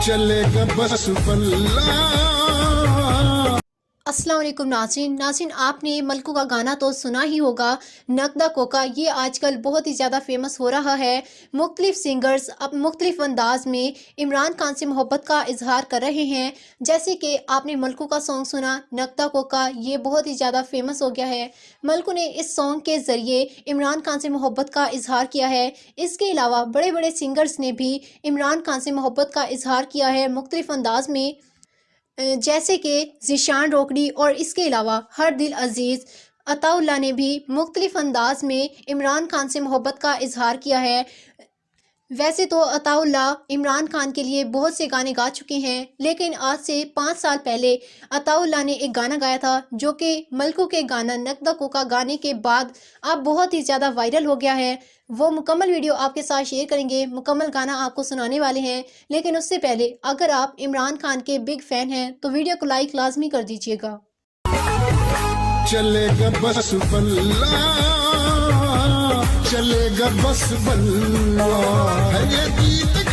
चलेगा बस बल्ला। अस्सलाम वालेकुम नाज़रीन, आपने मलकू का गाना तो सुना ही होगा, नकदा कोका। ये आजकल बहुत ही ज़्यादा फेमस हो रहा है। मुख्तलिफ सिंगर्स अब मुख्तलिफ अंदाज में इमरान खान से मोहब्बत का इजहार कर रहे हैं। जैसे कि आपने मलकू का सॉन्ग सुना नकदा कोका, ये बहुत ही ज़्यादा फेमस हो गया है। मलकू ने इस सॉन्ग के ज़रिए इमरान खान से मोहब्बत का इजहार किया है। इसके अलावा बड़े बड़े सिंगर्स ने भी इमरान खान से मोहब्बत का इजहार किया है मुख्तलिफ अंदाज में, जैसे कि ज़ीशान रोकड़ी और इसके अलावा हर दिल अजीज़ अताउल्लाह ने भी मुख्तलिफ अंदाज में इमरान खान से मोहब्बत का इजहार किया है। वैसे तो अताउल्लाह इमरान खान के लिए बहुत से गाने गा चुके हैं, लेकिन आज से 5 साल पहले अताउल्लाह ने एक गाना गाया था जो कि मलकू के गाना नकदा कोका गाने के बाद अब बहुत ही ज़्यादा वायरल हो गया है। वो मुकम्मल वीडियो आपके साथ शेयर करेंगे, मुकम्मल गाना आपको सुनाने वाले हैं। लेकिन उससे पहले अगर आप इमरान खान के बिग फ़ैन हैं तो वीडियो को लाइक लाजमी कर दीजिएगा। चलेगा बस बल्ला, चलेगा बस बल्ला है ये गीत।